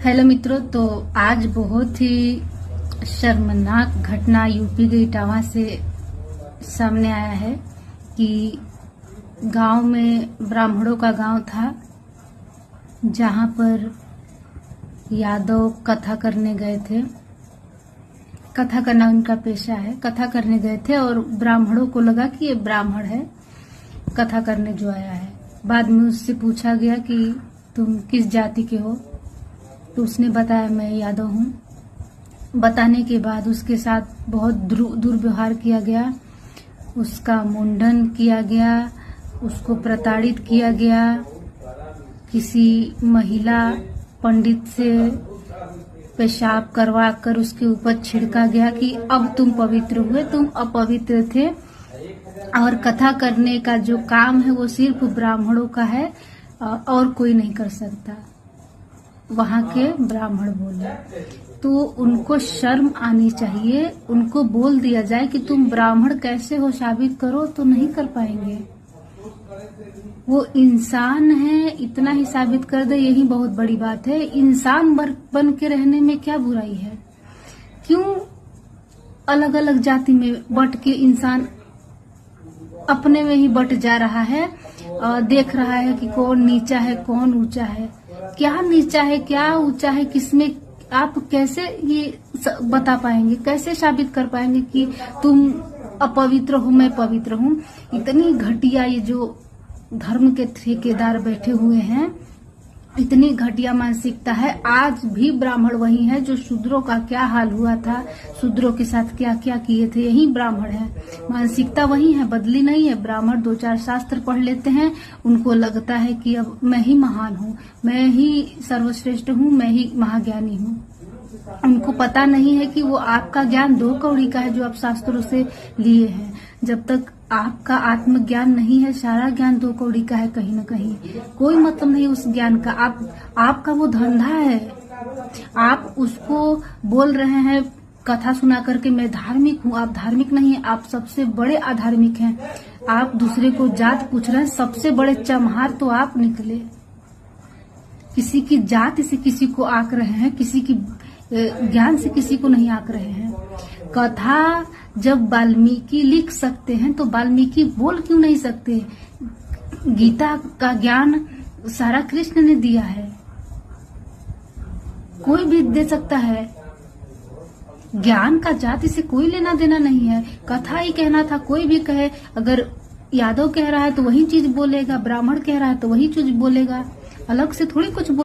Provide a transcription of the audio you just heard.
Hello मित्रों, तो आज बहुत ही शर्मनाक घटना यूपी के इटावा से सामने आया है कि गांव में ब्राह्मणों का गांव था, जहां पर यादव कथा करने गए थे। कथा करना उनका पेशा है। कथा करने गए थे और ब्राह्मणों को लगा कि ये ब्राह्मण है, कथा करने जो आया है। बाद में उससे पूछा गया कि तुम किस जाति के हो, तो उसने बताया मैं यादव हूँ। बताने के बाद उसके साथ बहुत दुर्व्यवहार किया गया, उसका मुंडन किया गया, उसको प्रताड़ित किया गया। किसी महिला पंडित से पेशाब करवा कर उसके ऊपर छिड़का गया कि अब तुम पवित्र हुए, तुम अपवित्र थे और कथा करने का जो काम है वो सिर्फ ब्राह्मणों का है और कोई नहीं कर सकता। वहां के ब्राह्मण बोले तो उनको शर्म आनी चाहिए। उनको बोल दिया जाए कि तुम ब्राह्मण कैसे हो, साबित करो, तो नहीं कर पाएंगे। वो इंसान है, इतना ही साबित कर दे, यही बहुत बड़ी बात है। इंसान बन के रहने में क्या बुराई है? क्यों अलग अलग जाति में बट के इंसान अपने में ही बट जा रहा है और देख रहा है कि कौन नीचा है कौन ऊंचा है। क्या नीचा है क्या ऊंचा है, किसमें आप कैसे ये बता पाएंगे, कैसे साबित कर पाएंगे कि तुम अपवित्र हो मैं पवित्र हूँ? इतनी घटिया ये जो धर्म के ठेकेदार बैठे हुए हैं, इतनी घटिया मानसिकता है। आज भी ब्राह्मण वही है जो शूद्रों का क्या हाल हुआ था, शूद्रों के साथ क्या क्या किए थे, यही ब्राह्मण है। मानसिकता वही है, बदली नहीं है। ब्राह्मण 2-4 शास्त्र पढ़ लेते हैं, उनको लगता है कि अब मैं ही महान हूँ, मैं ही सर्वश्रेष्ठ हूँ, मैं ही महाज्ञानी हूँ। उनको पता नहीं है कि वो आपका ज्ञान 2 कौड़ी का है जो आप शास्त्रों से लिए हैं। जब तक आपका आत्मज्ञान नहीं है, सारा ज्ञान 2 कौड़ी का है। कहीं न कहीं कोई मतलब नहीं उस ज्ञान का। आपका वो धंधा है। आप उसको बोल रहे हैं कथा सुना करके मैं धार्मिक हूँ। आप धार्मिक नहीं है, आप सबसे बड़े अधार्मिक हैं। आप दूसरे को जात पूछ रहे हैं, सबसे बड़े चमहार तो आप निकले। किसी की जात से किसी को आक रहे हैं, किसी की ज्ञान से किसी को नहीं आक रहे हैं। कथा जब वाल्मीकि लिख सकते हैं तो वाल्मीकि बोल क्यों नहीं सकते? गीता का ज्ञान सारा कृष्ण ने दिया है, कोई भी दे सकता है। ज्ञान का जाति से कोई लेना देना नहीं है। कथा ही कहना था, कोई भी कहे। अगर यादव कह रहा है तो वही चीज बोलेगा, ब्राह्मण कह रहा है तो वही चीज बोलेगा, अलग से थोड़ी कुछ